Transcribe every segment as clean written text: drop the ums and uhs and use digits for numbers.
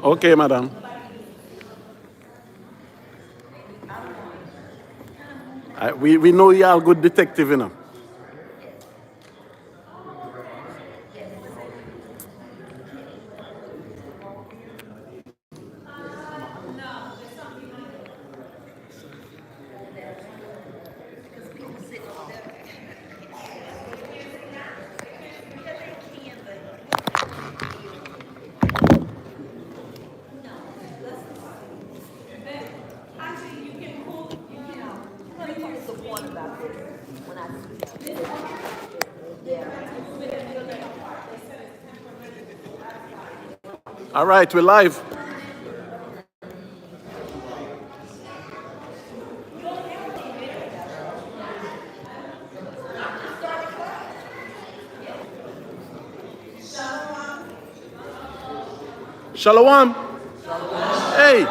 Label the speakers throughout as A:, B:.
A: Okay, madam. We know you are a good detective, you know. All right, we're live. Shalom. Hey.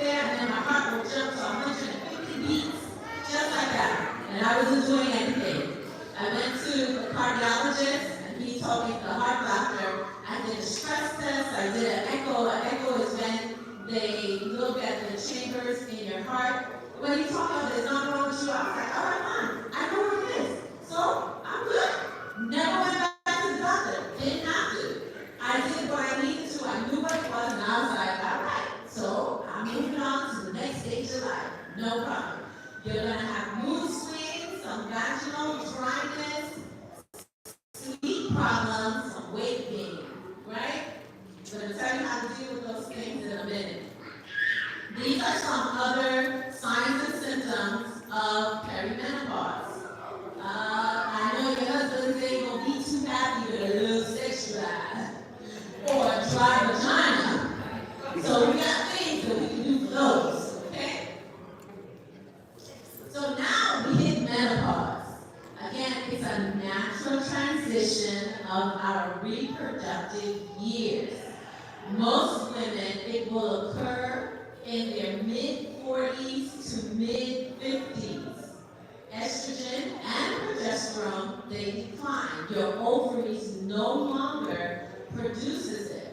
B: there, and then my heart would jump to 150 beats, just like that. And I wasn't doing anything. I went to the cardiologist, and he told me the heart doctor. I did a stress test. I did an echo. An echo is when they look at the chambers in your heart. When he told me there's nothing wrong with you, I was like, all right, fine. I know what it is. So I'm good. Never went back to the doctor. Didn't have to. I did what I needed to. I knew what it was, and I was like, all right. So I'm moving on to the next stage of life. No problem. You're going to have mood swings, some vaginal dryness, sleep problems, some weight gain, right? I'm going to tell you how to deal with those things in a minute. These are some other signs and symptoms of perimenopause. I know your husband ain't going to be too happy with a little sexual drive or a dry vagina. So we got things that we can do for those, okay? So now we hit menopause. Again, it's a natural transition of our reproductive years. Most women, it will occur in their mid-40s to mid-50s. Estrogen and progesterone, they decline. Your ovaries no longer produces it.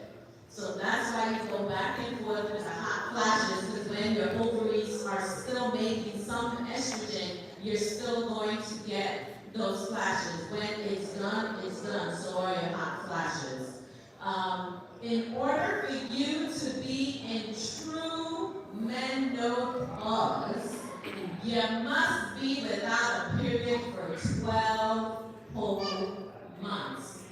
B: So that's why you go back and forth with the hot flashes, because when your ovaries are still making some estrogen, you're still going to get those flashes. When it's done, so are your hot flashes. In order for you to be in true menopause, you must be without a period for 12 whole months.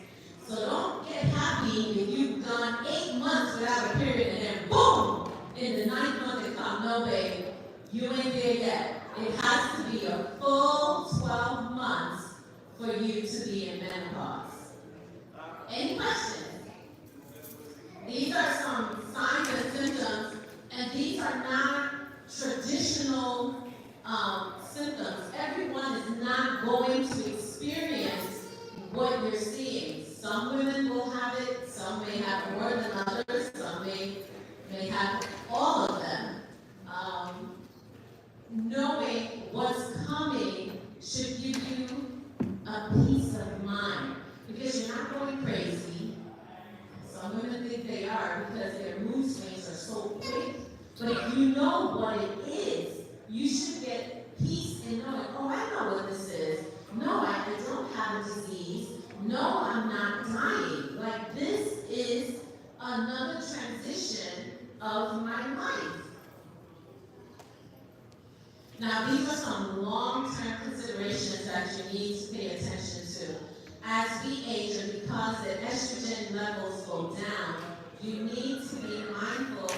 B: So don't get happy if you've gone 8 months without a period and then boom, in the 9th month it comes. No, babe, you ain't there yet. It has to be a full 12 months for you to be in menopause. Any questions? These are some signs and symptoms, and these are not traditional symptoms. Everyone is not going to experience what you're seeing. Some women will have it, some may have more than others, some may have all of them. Knowing what's coming should give you a peace of mind, because you're not going crazy. Some women think they are because their mood swings are so quick. But if you know what it is, you should get peace in knowing, oh, I know what this is. No, I don't have a disease. No, I'm not dying. Like, this is another transition of my life. Now, these are some long-term considerations that you need to pay attention to. As we age, and because the estrogen levels go down, you need to be mindful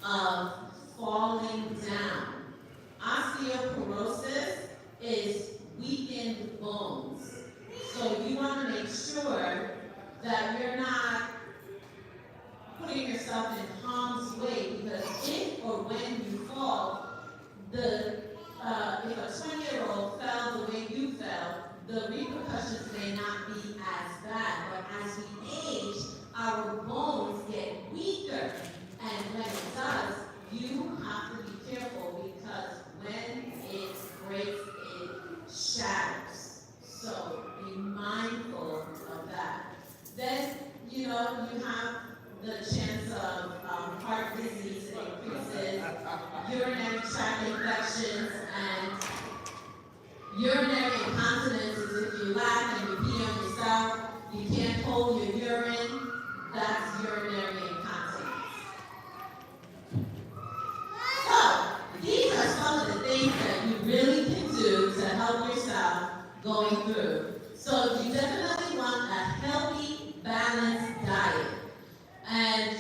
B: of falling down. Osteoporosis is weakened bones. So you want to make sure that you're not putting yourself in harm's way, because if or when you fall, if a 20-year-old fell the way you fell, the repercussions may not be as bad. But as we age, our bones get weaker. And when it does, you have to be careful, because when it breaks, it shatters. So be mindful of that. Then, you have the chance of heart disease increases, urinary tract infections, and urinary incontinence is if you laugh and you pee on yourself, you can't hold your urine, that's urinary incontinence. So, these are some of the things that you really can do to help yourself going through. So you definitely want a healthy, balanced diet. And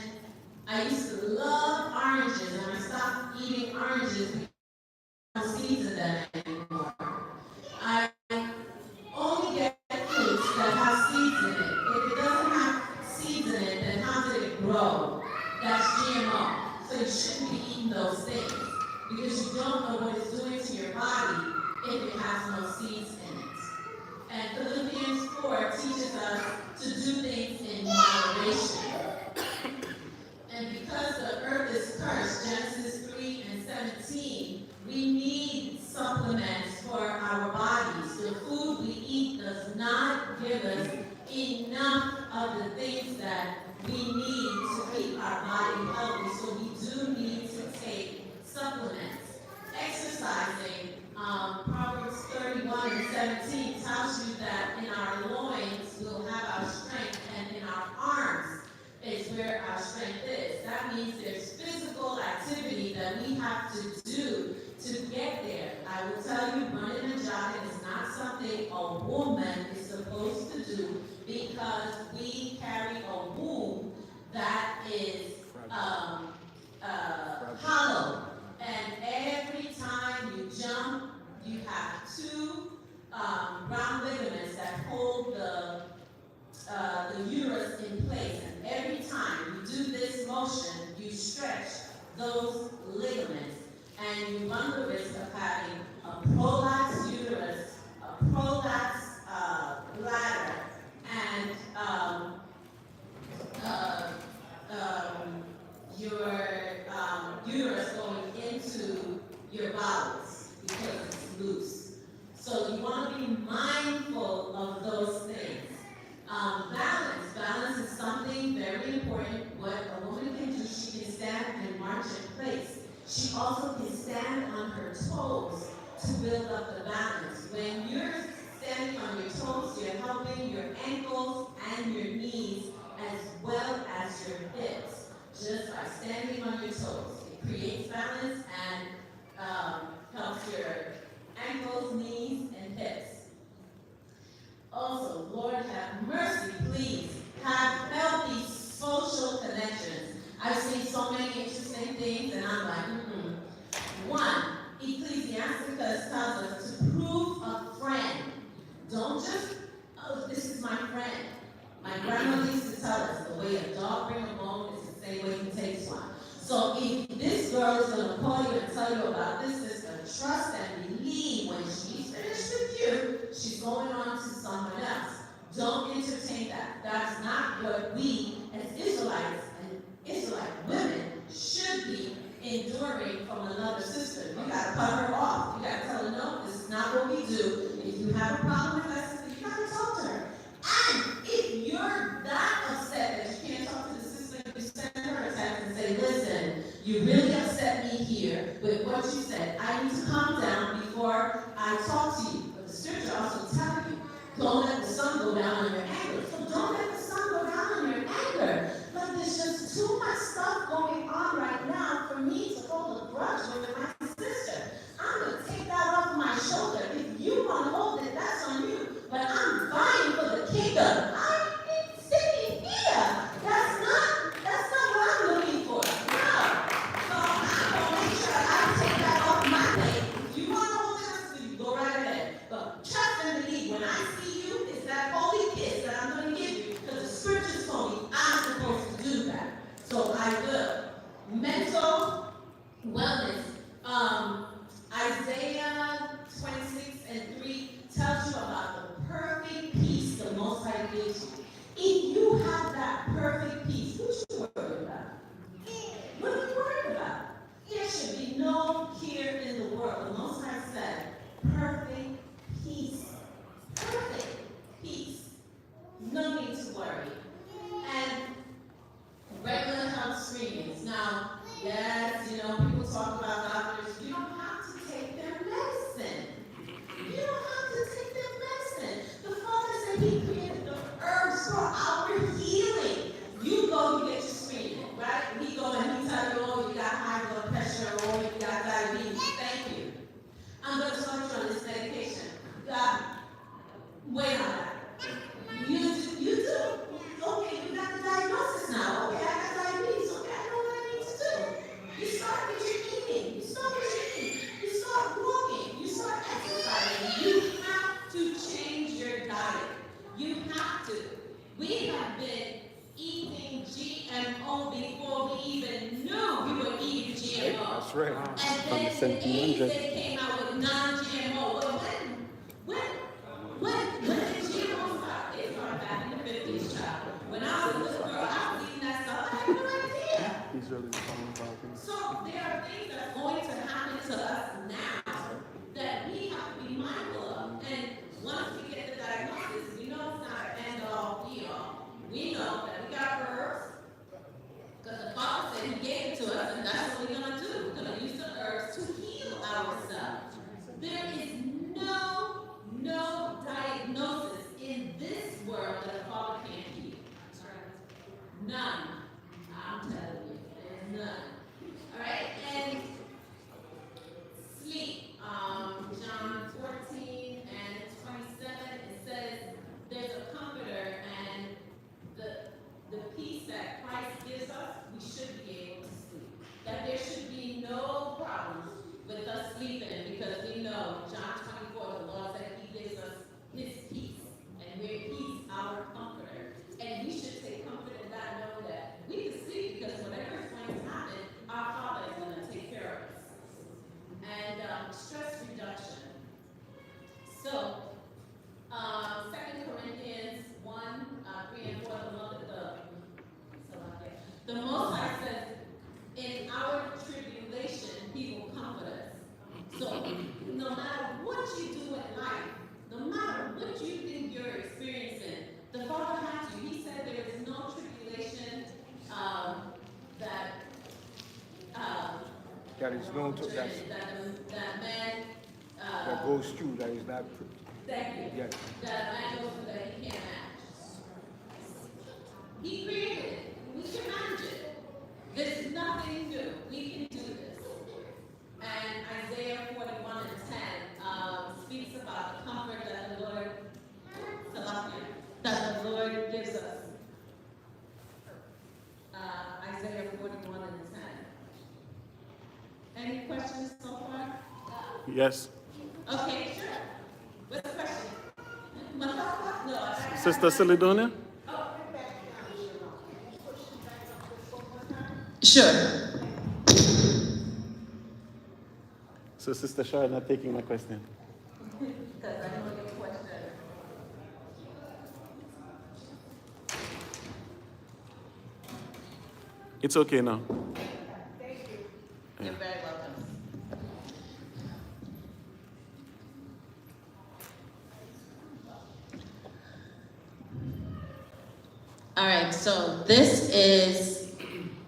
B: I used to love oranges, and I stopped eating oranges because I don't season them anymore. I only get fruits that have seeds in it. If it doesn't have seeds in it, then how did it grow? That's GMO. So you shouldn't be eating those things, because you don't know what it's doing to your body if it has no seeds in it. And Philippians 4 teaches us to do things in moderation. And because the earth is cursed, Genesis 3 supplements. Exercising, Proverbs 31:17 tells you that in our loins we'll have our strength, and in our arms is where our strength is. That means there's physical activity that we have to do to get there. I will tell you, running and jogging is not something a woman is supposed to do, because we carry a womb that is hollow. And every time you jump, you have two round ligaments that hold the uterus in place. And every time you do this motion, you stretch those ligaments, and you run the risk of having a prolapsed uterus, a prolapsed bladder, and your uterus going into your bowels because it's loose. So you want to be mindful of those things. Balance is something very important. What a woman can do, she can stand and march in place. She also can stand on her toes to build up the balance. When you're standing on your toes, you're helping your ankles and your knees as well as your hips. Just by standing on your toes, it creates balance and helps your ankles, knees, and hips. Also, Lord have mercy, please have healthy social connections. I've seen so many interesting things, and I'm like, One, Ecclesiasticus tells us to prove a friend. Don't just, oh, this is my friend. My grandmother used to tell us the way a dog brings a bone is the same way he takes one. So if this girl is going to call you and tell you about this sister, trust and believe when she's finished with you, she's going on to someone else. Don't entertain that. That's not what we as Israelites and Israelite women should be enduring from another sister. You got to cut her off. You got to tell her, no, this is not what we do. If you have a problem with that sister, you got to talk to her. And if you're that upset that you can't talk to the sister, you send her a text and say, listen, you really upset me here with what you said. I need to calm down before I talk to you. But the scripture also tells you, don't let the sun go down on your anger. So don't let the sun go down on your anger. But there's just too much stuff going on right now for me to hold a grudge with my sister. I'm going to take that off my shoulder. If you want to hold it, that's on you. But I'm vying for the kingdom. I'm sitting here. That's not what I'm looking for. No. So I'm going to make sure I take that off my plate. If you want to hold it, you go right ahead. But trust and believe, when I see you, it's that holy kiss that I'm going to give you, because the scriptures told me I'm supposed to do that. So I will. Mental wellness. Isaiah 26:3 tells you about the perfect peace the Most High gives you. If you have that perfect peace, what you worried about? What are you worried about? There should be no care in the world. The Most High said, perfect peace. Perfect peace. No need to worry. And regular health screenings. Now, yes, people talk about doctors. You don't have to take their medicine. You don't have to take their medicine. The Father said He created the herbs for our healing. You go, you get your screening, right? We go and He tell you, oh, you got high blood pressure, or you got diabetes. Thank you. I'm going to start you on this medication. Wait on that. You do. Okay, you got the diagnosis now. Okay, I got diabetes. Okay, I know what I need to do. You start with your eating. You start with your eating. You start walking. You start exercising. You have to change your diet. You have to. We have been eating GMO before we even knew we were eating GMO.
C: That's right.
B: And then in the 80s, they came out with non-GMO. Well, when did GMO start? It started back in the 50s, child. When I was a little girl, I was eating that stuff. I had no idea.
C: He's really talking about things.
B: So there are things that are going to happen to us now that we have to be mindful of. And once we get the diagnosis, we know it's not an end all, be all. We know that we got herbs, because the Father said He gave it to us, and that's what we're going to do. We're going to use the herbs us sleeping, because we know John 24, the Lord said he gives us his peace, and we're peace, our comforter. And we should take comfort in that, knowing that we can sleep because whatever is going to happen, our Father is going to take care of us. And stress reduction. So, 2 Corinthians 1, 3 and 4, the Most High says, in our tribulation, he will comfort us. So, no matter what you do in life, no matter what you think you're experiencing, the Father has you. He said there is no tribulation
C: that is known to that
B: man
C: that goes through, that is not.
B: Thank you.
C: Yes.
B: That man goes through that he can't manage. He created it. We can manage it. There's nothing new. We can do this. And Isaiah 41 and 10 speaks about the comfort that the Lord gives us. Isaiah 41 and 10. Any questions so far?
A: Yes.
B: Okay, sure. What's the question? No,
A: Sister Celedonia?
B: Sure.
A: So Sister Sharon not taking my question.
B: Because I know your question.
A: It's okay now.
B: Thank you. You're very welcome. All right, so this is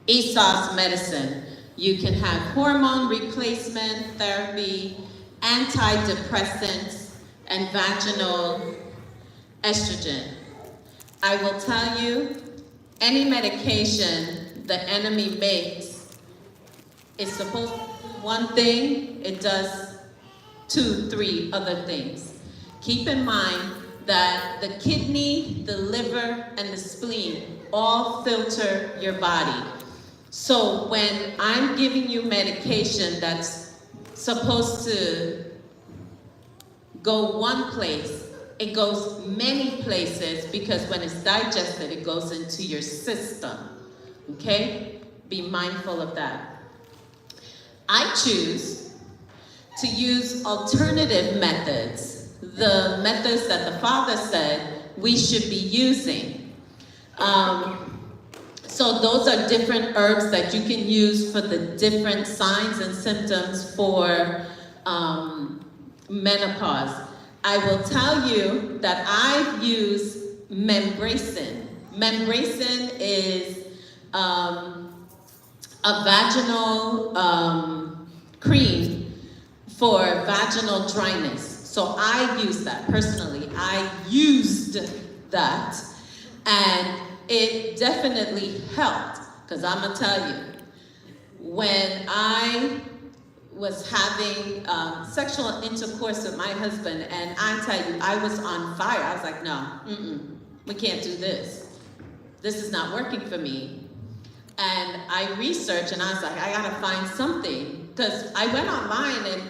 B: Esau's medicine. You can have hormone replacement therapy, antidepressants, and vaginal estrogen. I will tell you, any medication the enemy makes is supposed to do one thing, it does 2, 3 other things. Keep in mind that the kidney, the liver, and the spleen all filter your body. So when I'm giving you medication that's supposed to go one place, it goes many places, because when it's digested, it goes into your system. Okay? Be mindful of that. I choose to use alternative methods, the methods that the Father said we should be using. So those are different herbs that you can use for the different signs and symptoms for menopause. I will tell you that I've used membracin. Membracin is a vaginal cream for vaginal dryness. So I used that personally. I used that, and it definitely helped. Because I'm gonna tell you, when I was having sexual intercourse with my husband, and I tell you, I was on fire. I was like, no, we can't do this. This is not working for me. And I researched, and I was like, I gotta find something. Because I went online, and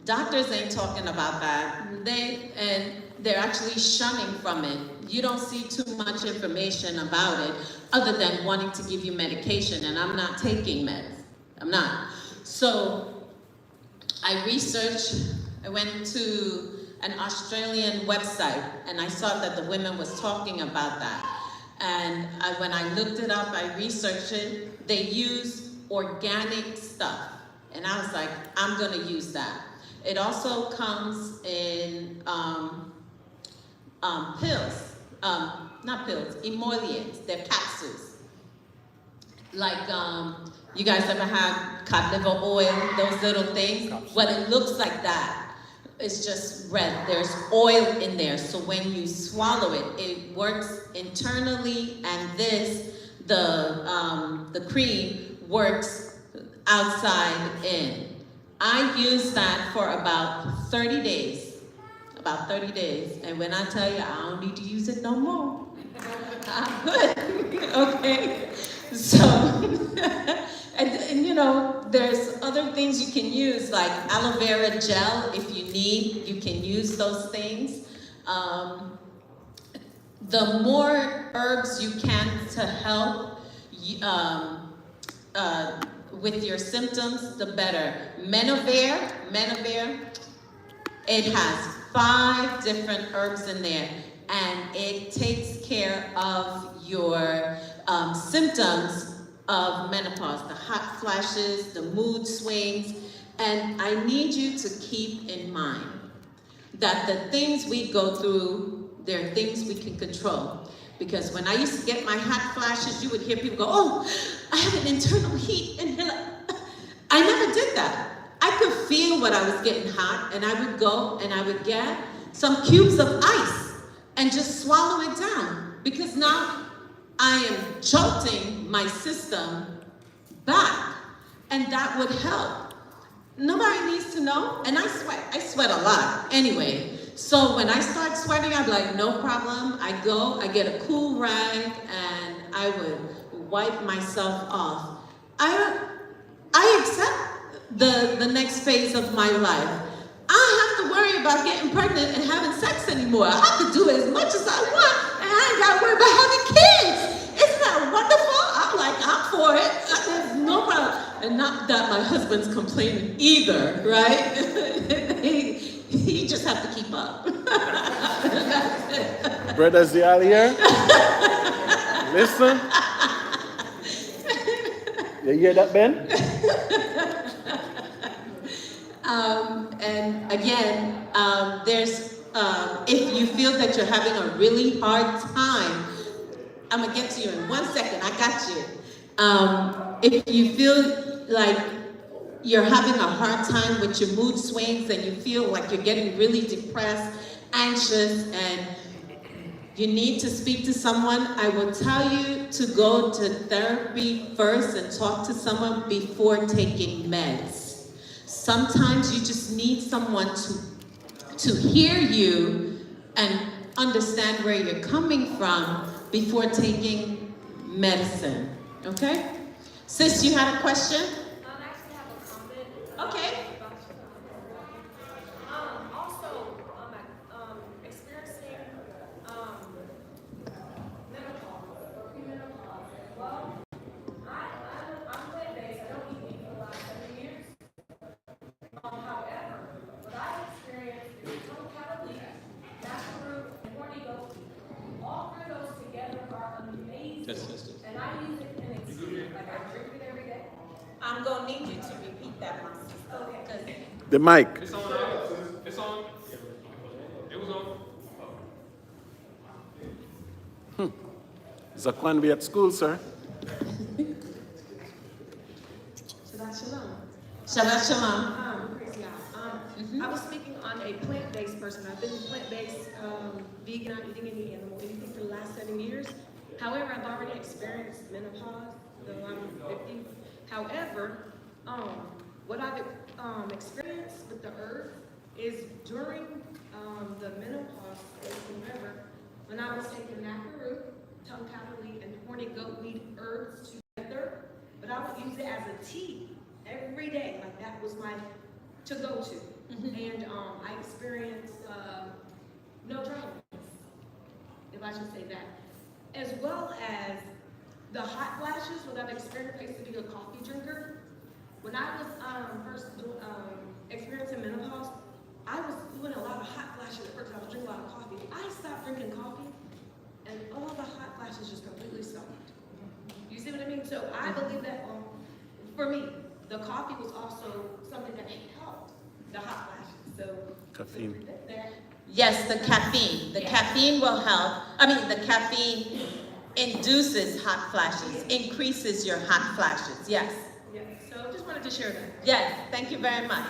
B: doctors ain't talking about that. They're actually shunning from it. You don't see too much information about it other than wanting to give you medication, and I'm not taking meds. I'm not. So I researched, I went to an Australian website, and I saw that the women was talking about that. And when I looked it up, I researched it, they use organic stuff. And I was like, I'm gonna use that. It also comes in pills, not pills, emollients, they're capsules. Like, you guys ever had cod liver oil, those little things? Well, it looks like that. It's just red, there's oil in there. So when you swallow it, it works internally, and the cream works outside in. I used that for about 30 days. And when I tell you, I don't need to use it no more. I'm good, okay? So, and you know, there's other other things you can use, like aloe vera gel. If you need, you can use those things. The more herbs you can to help with your symptoms, the better. Menavir, it has 5 different herbs in there, and it takes care of your symptoms of menopause, the hot flashes, the mood swings. And I need you to keep in mind that the things we go through, there are things we can control. Because when I used to get my hot flashes, you would hear people go, oh, I have an internal heat. And I never did that. I could feel what I was getting hot, and I would go and I would get some cubes of ice and just swallow it down. Because now I am jolting my system back, and that would help. Nobody needs to know, and I sweat a lot anyway. So when I start sweating, I'd be like, no problem. I go, I get a cool rag, and I would wipe myself off. I accept the next phase of my life. I don't have to worry about getting pregnant and having sex anymore. I can do it as much as I want, and I ain't got to worry about having kids. Isn't that wonderful? I'm for it. There's no problem. And not that my husband's complaining either, right? You just have to keep up.
A: Brothers, you all here? Listen. You hear that, Ben?
B: And again, there's, if you feel that you're having a really hard time, I'm gonna get to you in 1 second, I got you. If you feel like you're having a hard time with your mood swings and you feel like you're getting really depressed, anxious, and you need to speak to someone, I will tell you to go to therapy first and talk to someone before taking meds. Sometimes you just need someone to hear you and understand where you're coming from before taking medicine, okay? Sis, you had a question?
D: I actually have a comment.
B: Okay.
D: Also, experiencing menopause or premenopause. Well, I'm plant-based. I don't eat meat for the last 7 years. However, what I experienced is tongue-cattle, natural root, and horny goat. All 3 of those together are amazing. And I use it in extreme. Like I drink it every day.
B: I'm gonna need you to repeat that, my sister.
D: Okay.
A: The mic.
E: It's on. It's on. It was on.
A: Zaquan be at school, sir.
F: Shabbat shalom.
B: Shabbat shalom.
F: Praise God. I was speaking on a plant-based person. I've been plant-based, vegan, not eating any animal, anything for the last 7 years. However, I've already experienced menopause, though I'm 50. However, what I've experienced with the earth is during the menopause stage, when I was taking macaroon, tongue-cattle, and horny goatweed herbs together, but I would use it as a tea every day. Like that was my to-go-to. And I experienced no dryness, if I should say that. As well as the hot flashes, what I've experienced, I used to be a coffee drinker. When I was first experiencing menopause, I was doing a lot of hot flashes at first. I was drinking a lot of coffee. I stopped drinking coffee, and all the hot flashes just completely stopped. You see what I mean? So I believe that for me, the coffee was also something that helped the hot flashes. So
A: Caffeine.
B: Yes, the caffeine. The caffeine will help. I mean, the caffeine induces hot flashes, increases your hot flashes. Yes.
F: yeah, so just wanted to share that.
B: Yes, thank you very much.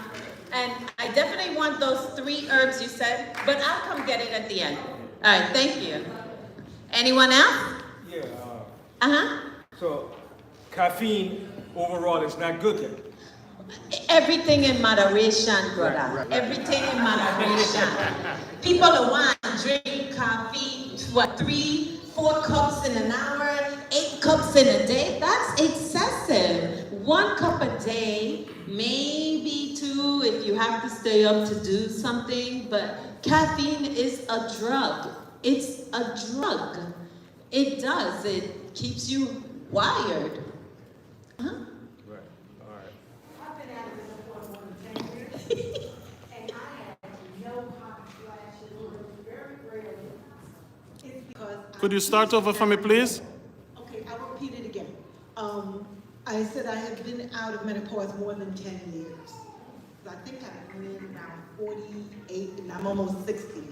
B: And I definitely want those 3 herbs you said, but I'll come get it at the end. All right, thank you. Anyone else?
C: Yeah.
B: So
C: Caffeine overall is not good then.
B: everything in moderation, brother. Everything in moderation. People who want to drink coffee, 3, 4 cups in an hour, 8 cups in a day, that's excessive. 1 cup a day, maybe 2 if you have to stay up to do something, but caffeine is a drug. It's a drug. It does. It keeps you wired. Huh?
C: Right, all right.
D: I've been out of this for more than 10 years, and I have no hot flashes, or very rarely. It's because
A: Could you start over for me, please?
G: Okay, I'll repeat it again. I said I have been out of menopause more than 10 years. I think I've been around 48 and I'm almost 60 now.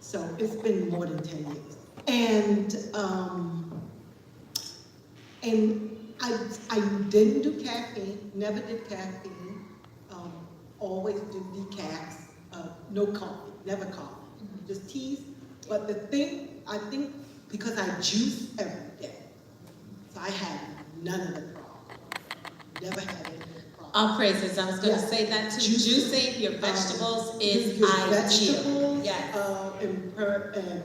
G: So it's been more than 10 years. And I didn't do caffeine, never did caffeine, always do decafs, no coffee, never coffee, just teas. But the thing, I think, because I juice every day, so I had none of the problems. Never had any of the problems.
B: All praises. I was going to
G: Yeah.
B: say that too.
G: Juicing,
B: Juicing your vegetables is
G: your
B: ideal.
G: vegetables,
B: Yes.
G: in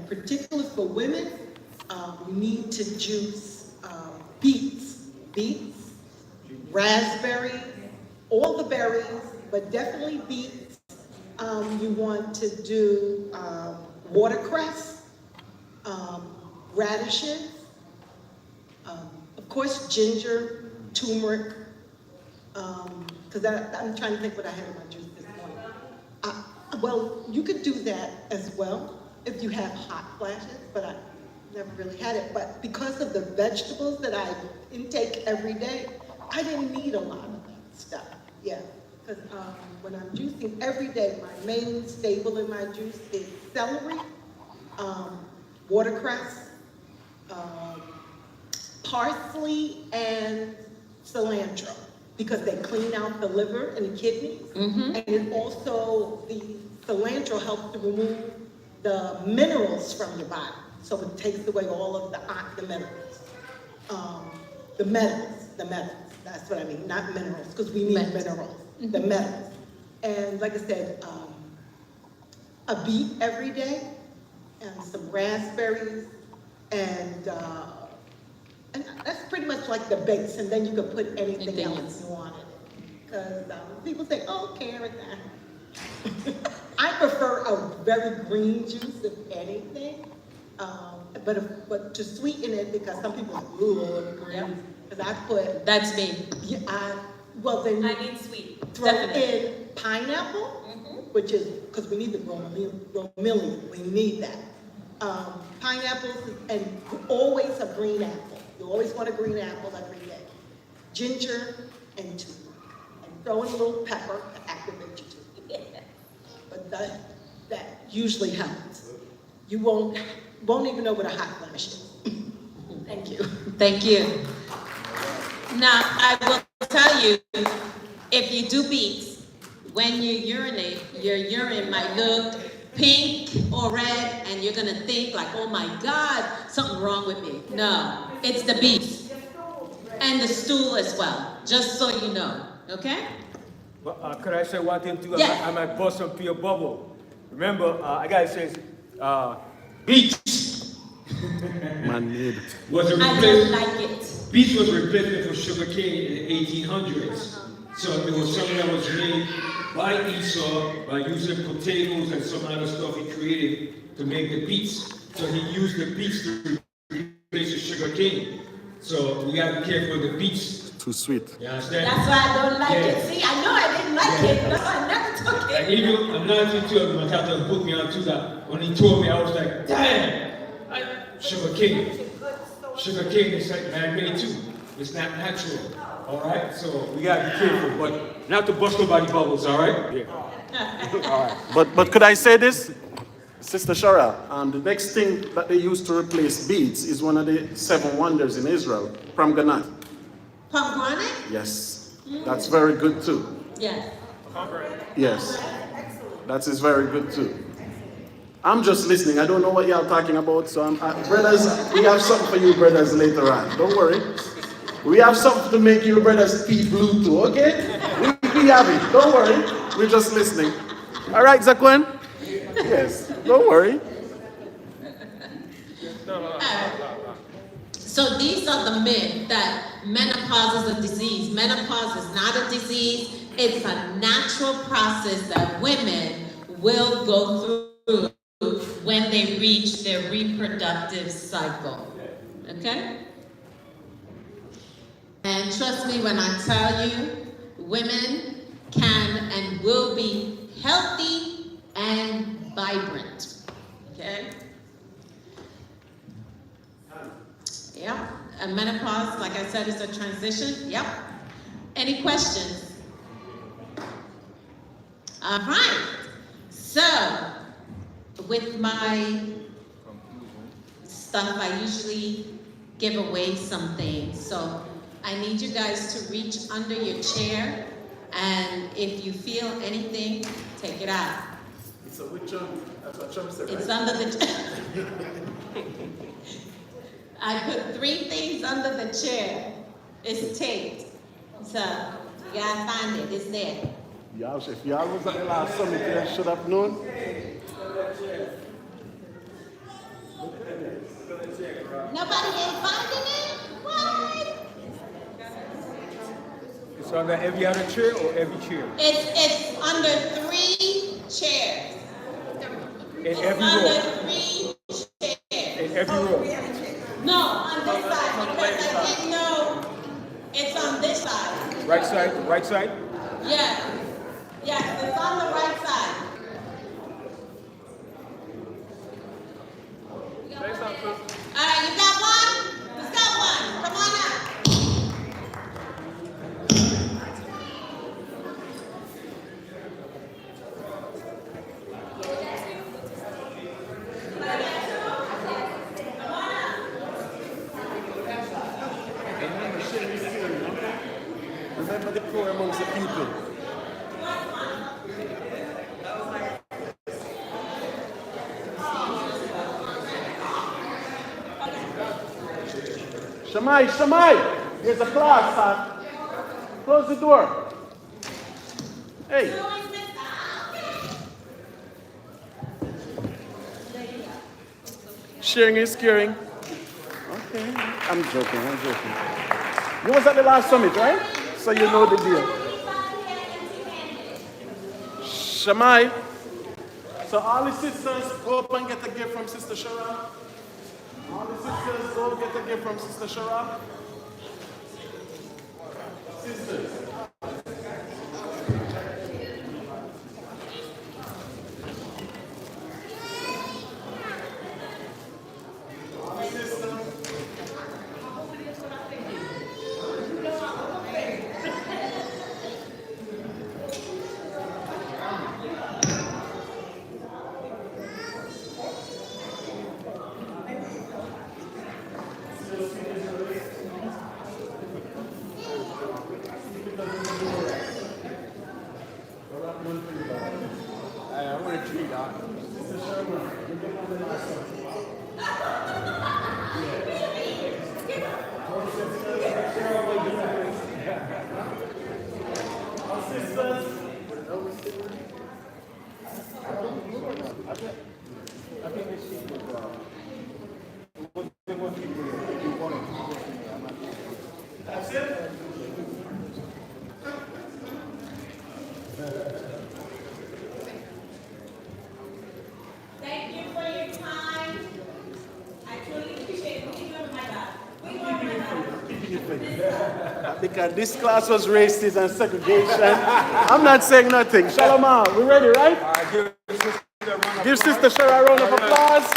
G: particular for women, you need to juice beets, raspberries, all the berries, but definitely beets. You want to do watercress, radishes, of course ginger, turmeric, because I'm trying to think what I had in my juice this morning. Well, you could do that as well if you have hot flashes, but I never really had it. But because of the vegetables that I intake every day, I didn't need a lot of that stuff. Yeah, because when I'm juicing every day, my main staple in my juice is celery, watercress, parsley, and cilantro, because they clean out the liver and the kidneys. And it also, the cilantro helps to remove the minerals from your body. So it takes away all of the minerals. The metals, that's what I mean, not minerals, because we need minerals, the metals. And like I said, a beet every day, and some raspberries, and that's pretty much like the base, and then you can put anything else you want in it. Because people say, oh, carrot. I prefer a very green juice, if anything, but to sweeten it, because some people are like, ooh, green, because I put,
B: That's me.
G: well then
B: I need sweet.
G: throw
B: Definitely.
G: in pineapple, which is, because we need the bromeliad, we need that. Pineapples, and always a green apple. You always want a green apple every day. Ginger and turmeric. And throw in a little pepper to activate your tooth. But that usually helps. You won't even know what a hot flash is. Thank you.
B: Thank you. Now, I will tell you, if you do beets, when you urinate, your urine might look pink or red, and you're gonna think like, oh my God, something wrong with me. No, it's the beets. And the stool as well, just so you know, okay?
C: But could I say one thing too?
B: Yes.
C: I might bust up to your bubble. Remember, I gotta say, beets
A: Man made.
E: Was a
B: I don't
E: replacement.
B: like it.
E: Beets was a replacement for sugar cane in the 1800s. So it was something that was made by Esau by using potatoes and some other stuff he created to make the beets. So he used the beets to replace the sugar cane. So we gotta be careful with the beets.
A: Too sweet.
E: You understand?
B: That's why I don't like it.
E: Yeah.
B: See, I know I didn't like it. No, I never took
E: And
B: it.
E: even, I'm not even sure, my doctor put me on to that. When he told me, I was like, damn! Sugar cane. Sugar cane is like man-made too. It's not natural. All right? So we gotta be careful, but not to bust nobody's bubbles, all right? Yeah.
A: But could I say this? Sister Shara, the next thing that they use to replace beets is one of the 7 wonders in Israel, pomegranate.
B: Pomegranate?
A: Yes, that's very good too.
B: Yes.
A: Yes, that is very good too. I'm just listening. I don't know what y'all talking about. So, brothers, we have something for you, brothers, later on. Don't worry. We have something to make you brothers feet blue too. Okay? We have it. Don't worry. We're just listening. All right, Zakwan? Yes. Don't worry.
B: So these are the myths that menopause is a disease. Menopause is not a disease. It's a natural process that women will go through when they reach their reproductive cycle. Okay? And trust me when I tell you, women can and will be healthy and vibrant. Okay? Yep. And menopause, like I said, is a transition. Yep. Any questions? All right. So, with my stuff, I usually give away something. So, I need you guys to reach under your chair, and if you feel anything, take it out.
A: It's a witch hunt. That's what Trump said, right?
B: It's under the I put 3 things under the chair. It's taped. So, you gotta find it. It's there.
A: Y'all, if y'all was at the last summit, you should have known.
B: Nobody ain't finding it? What?
C: It's under every other chair or every chair?
B: It's under 3 chairs.
C: In
B: It's
C: every
B: under
C: row?
B: 3 chairs.
C: In every row?
B: No, on this side, because I didn't know it's on this side.
C: Right side, right side?
B: Yeah. Yes, it's on the right side. All right, you got one? Let's got one. Come on up.
A: Remember the poor amongst the people. Shamai, here's a class, son. Close the door. Hey. Sharing is caring. Okay. I'm joking. You was at the last summit, right? So you know the deal. Shamai. So all the sisters go up and get a gift from Sister Shara. All the sisters go get a gift from Sister Shara. Sisters.
B: Thank you for your time. I truly appreciate it. We can go, my God.
A: Because this class was racist and segregation. I'm not saying nothing. Shalom. We ready, right?
C: Give Sister a round of
A: Give Sister Shara a round of applause.